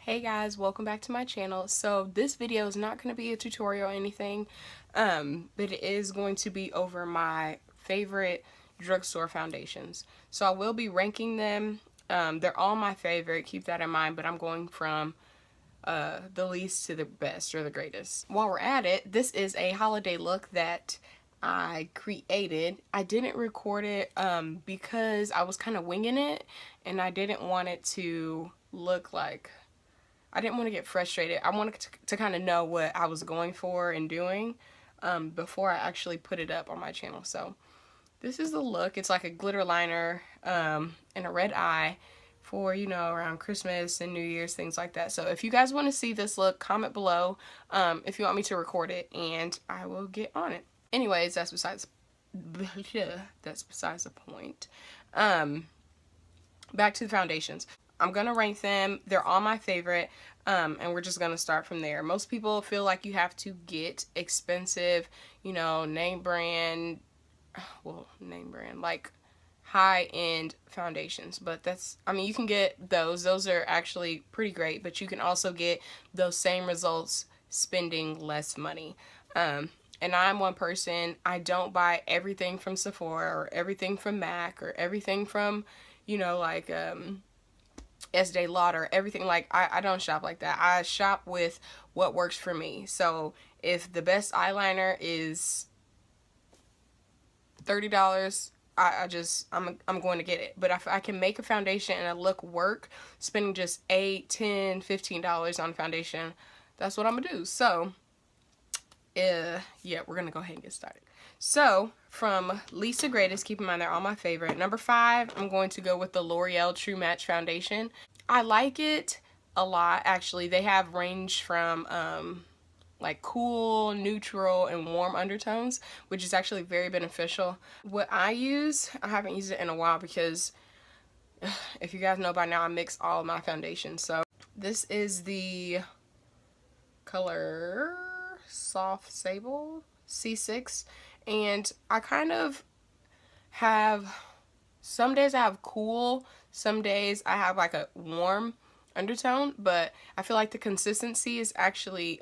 Hey guys, welcome back to my channel. So this video is not going to be a tutorial or anything, but it is going to be over my favorite drugstore foundations. So I will be ranking them. They're all my favorite, keep that in mind, but I'm going from the least to the best or the greatest. While we're at it, this is a holiday look that I created. I didn't record it because I was kind of winging it and I didn't want it to look like I didn't want to get frustrated. I wanted to kind of know what I was going for and doing before I actually put it up on my channel. So this is the look. It's like a glitter liner and a red eye for, you know, around Christmas and New Year's, things like that. So if you guys want to see this look, comment below if you want me to record it and I will get on it. Anyways, that's besides the point. Back to the foundations. I'm gonna rank them. They're all my favorite, and we're just gonna start from there. Most people feel like you have to get expensive, you know, name brand, like high-end foundations. But that's, I mean, you can get those. Those are actually pretty great, but you can also get those same results spending less money. And I'm one person, I don't buy everything from Sephora or everything from MAC or everything from, you know, like, Estee Lauder, everything. Like, I don't shop like that. I shop with what works for me. So if the best eyeliner is $30, I'm going to get it. But if I can make a foundation and a look work, spending just $8, $10, $15 on foundation, that's what I'm gonna do. So yeah, we're gonna go ahead and get started. So from least to greatest, keep in mind they're all my favorite. Number 5, I'm going to go with the L'Oreal True Match Foundation. I like it a lot, actually. They have range from like cool, neutral, and warm undertones, which is actually very beneficial. What I use, I haven't used it in a while because if you guys know by now, I mix all of my foundations. So this is the color Soft Sable C6, and I kind of have, some days I have cool, some days I have like a warm undertone, but I feel like the consistency is actually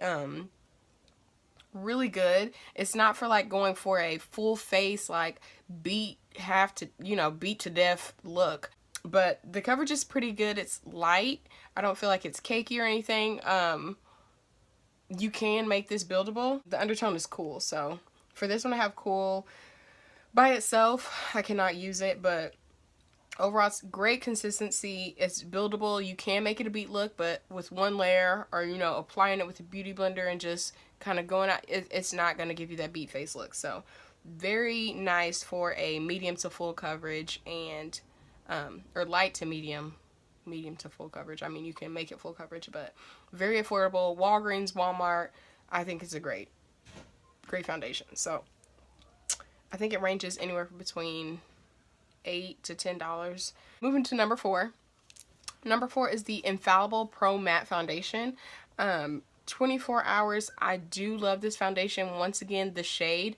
really good. It's not for like going for a full face like beat to death look, but the coverage is pretty good. It's light. I don't feel like it's cakey or anything. You can make this buildable. The undertone is cool, so for this one I have cool. By itself, I cannot use it, but overall it's great consistency. It's buildable. You can make it a beat look, but with one layer or, you know, applying it with a beauty blender and just kind of going out, it's not going to give you that beat face look. So very nice for a medium to full coverage and or light to medium to full coverage. I mean, you can make it full coverage, but very affordable. Walgreens, Walmart, I think it's a great foundation. So I think it ranges anywhere between $8 to $10. Moving to number 4. Number 4 is the Infallible Pro Matte Foundation. 24 hours. I do love this foundation. Once again, the shade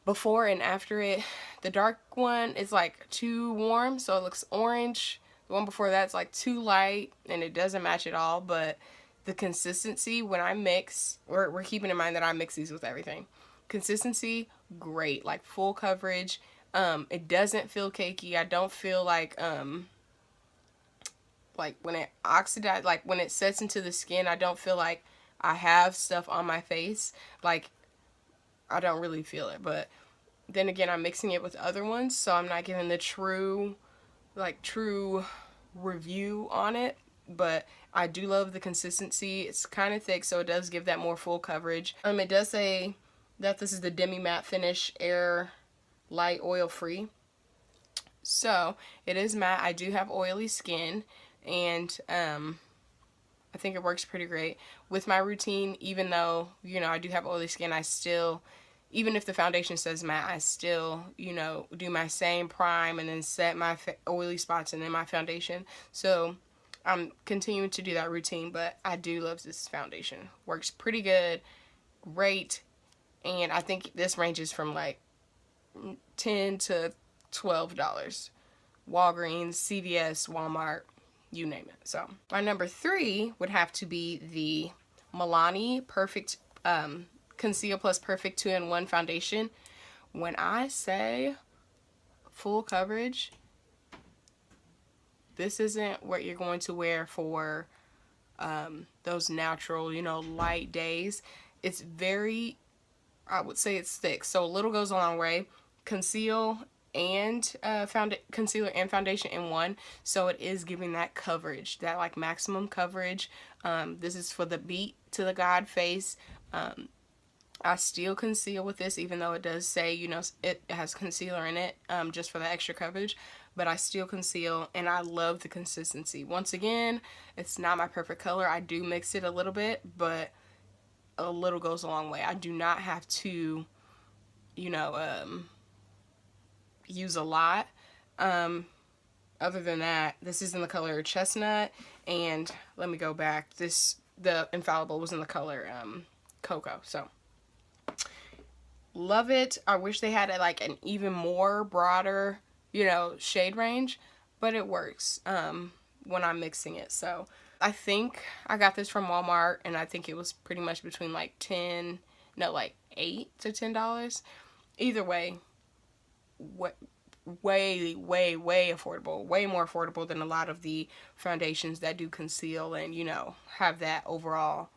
before and after it, the dark one is like too warm, so it looks orange. The one before that's like too light and it doesn't match at all. But the consistency when I mix, we're keeping in mind that I mix these with everything. Consistency, great, like full coverage. It doesn't feel cakey. I don't feel like when it oxidizes, like when it sets into the skin, I don't feel like I have stuff on my face. Like, I don't really feel it. But then again, I'm mixing it with other ones, so I'm not giving the true review on it. But I do love the consistency. It's kind of thick, so it does give that more full coverage. It does say that this is the demi matte finish, air light, oil free. So it is matte. I do have oily skin, and I think it works pretty great with my routine. Even though, you know, I do have oily skin, I still, even if the foundation says matte, I still, you know, do my same prime and then set my oily spots and then my foundation. So I'm continuing to do that routine, but I do love this foundation. Works pretty good, great, and I think this ranges from like $10 to $12. Walgreens, CVS, Walmart, you name it. So my number 3 would have to be the Milani Perfect Conceal Plus Perfect 2-in-1 foundation. When I say full coverage, this isn't what you're going to wear for those natural, you know, light days. It's very, I would say it's thick, so a little goes a long way. Concealer and foundation in one, so it is giving that coverage, that like maximum coverage. This is for the beat to the God face. I still conceal with this, even though it does say, you know, it has concealer in it, just for the extra coverage, but I still conceal, and I love the consistency. Once again, it's not my perfect color. I do mix it a little bit, but a little goes a long way. I do not have to, you know, use a lot. Other than that, this is in the color Chestnut, and let me go back. The Infallible was in the color Cocoa, so love it. I wish they had like an even more broader, you know, shade range, but it works when I'm mixing it. So I think I got this from Walmart, and I think it was pretty much between like $8 to $10. Either way, way affordable, way more affordable than a lot of the foundations that do conceal and, you know, have that overall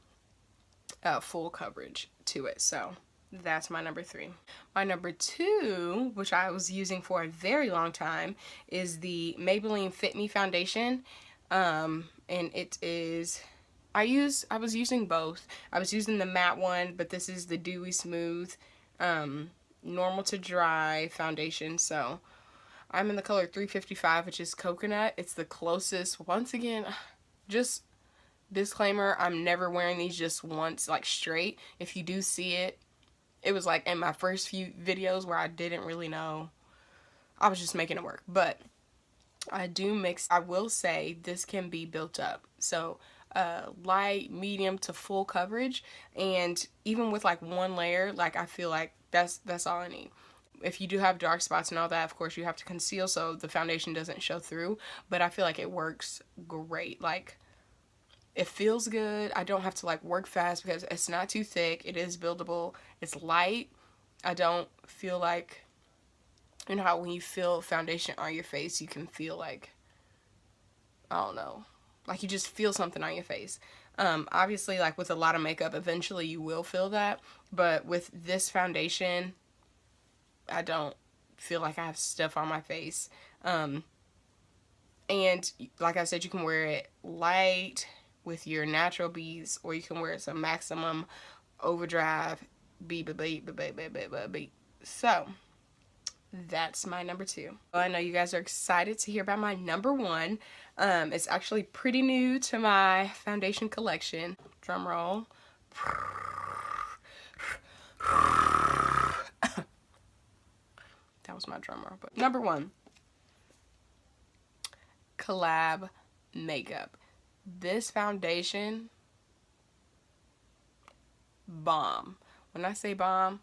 full coverage to it. So that's my number 3. My number 2, which I was using for a very long time, is the Maybelline Fit Me foundation. And it is, I was using both. I was using the matte one, but this is the Dewy Smooth normal to dry foundation. So I'm in the color 355, which is Coconut. It's the closest. Once again, just disclaimer, I'm never wearing these just once, like straight. If you do see it, it was like in my first few videos where I didn't really know. I was just making it work. But I do mix. I will say this can be built up. So light, medium to full coverage. And even with like one layer, like I feel like that's all I need. If you do have dark spots and all that, of course you have to conceal so the foundation doesn't show through. But I feel like it works great. Like, it feels good. I don't have to like work fast because it's not too thick. It is buildable. It's light. I don't feel like, you know how when you feel foundation on your face, you can feel like, I don't know, like you just feel something on your face. Obviously, like with a lot of makeup, eventually you will feel that. But with this foundation, I don't feel like I have stuff on my face. And like I said, you can wear it light with your natural beads, or you can wear some maximum overdrive beat. So that's my number 2. Well, I know you guys are excited to hear about my number 1. It's actually pretty new to my foundation collection. Drum roll. That was my drum roll. But number 1, Collab makeup. This foundation, bomb. When I say bomb,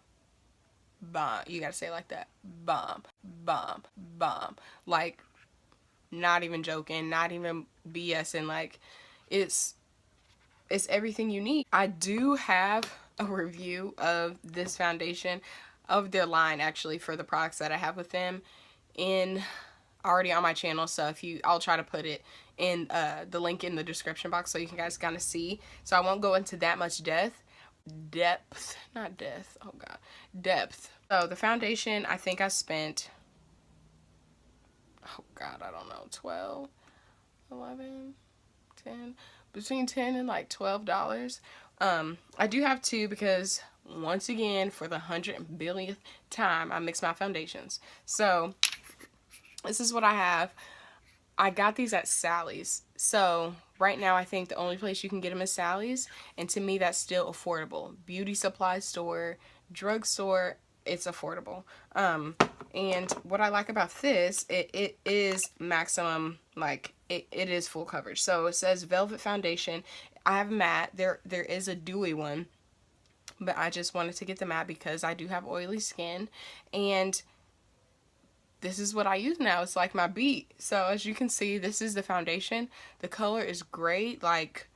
you gotta say it like that. Bomb. Like, not even joking, not even BSing. Like, it's everything you need. I do have a review of this foundation, of their line actually, for the products that I have with them, already on my channel. So I'll try to put it in the link in the description box so you can guys kind of see. So I won't go into that much depth. So the foundation, I think I spent, oh God, I don't know, 12, 11, 10, between 10 and like $12. I do have 2 because, once again, for the 100 billionth time, I mix my foundations. So this is what I have. I got these at Sally's. So right now I think the only place you can get them is Sally's, and to me that's still affordable. Beauty supply store, drugstore, it's affordable. And what I like about this, it is maximum, like it is full coverage. So it says Velvet Foundation. I have matte. There is a dewy one, but I just wanted to get the matte because I do have oily skin. And this is what I use now. It's like my beat. So as you can see, this is the foundation. The color is great. Like,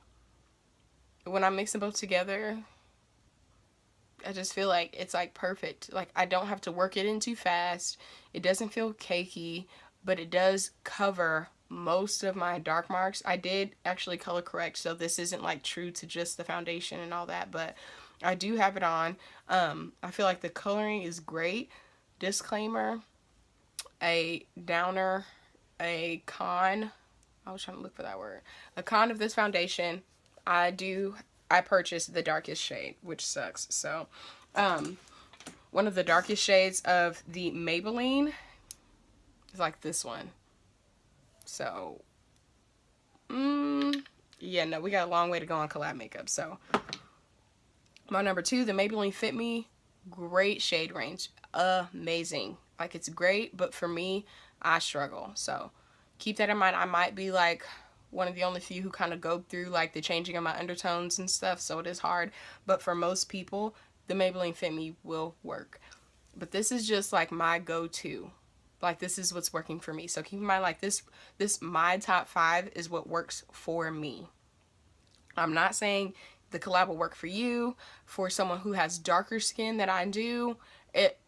when I mix them both together, I just feel like it's like perfect. Like, I don't have to work it in too fast. It doesn't feel cakey, but it does cover most of my dark marks. I did actually color correct, so this isn't like true to just the foundation and all that, but I do have it on. I feel like the coloring is great. Disclaimer, a downer, a con, I was trying to look for that word. A con of this foundation, I purchased the darkest shade, which sucks. So, one of the darkest shades of the Maybelline is like this one. So, yeah, no, we got a long way to go on collab makeup. So, my number 2, the Maybelline Fit Me, great shade range, amazing. Like, it's great, but for me, I struggle. So, keep that in mind. I might be like one of the only few who kind of go through like the changing of my undertones and stuff, so it is hard. But for most people, the Maybelline Fit Me will work. But this is just like my go-to. Like, this is what's working for me. So keep in mind, like, this my top 5 is what works for me. I'm not saying the collab will work for you. For someone who has darker skin than I do,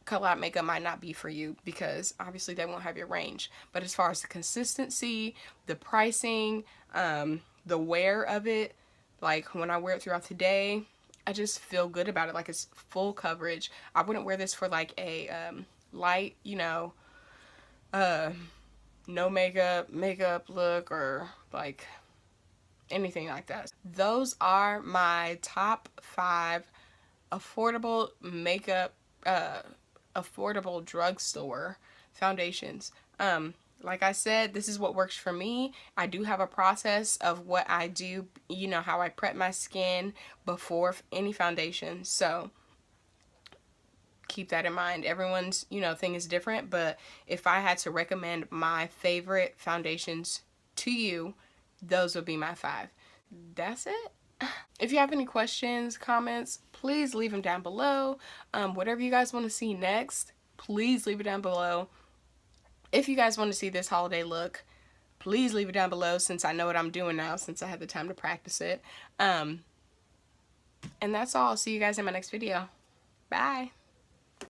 collab makeup might not be for you, because obviously they won't have your range. But as far as the consistency, the pricing, the wear of it, like when I wear it throughout the day, I just feel good about it. Like, it's full coverage. I wouldn't wear this for like a light, you know, no makeup look, or like anything like that. Those are my top 5 affordable makeup, affordable drugstore foundations. Like I said, this is what works for me. I do have a process of what I do, you know, how I prep my skin before any foundation. So keep that in mind. Everyone's, you know, thing is different, but if I had to recommend my favorite foundations to you, those would be my 5. That's it. If you have any questions, comments, please leave them down below. Whatever you guys want to see next, please leave it down below. If you guys want to see this holiday look, please leave it down below, since I know what I'm doing now, since I had the time to practice it. And that's all. I'll see you guys in my next video. Bye.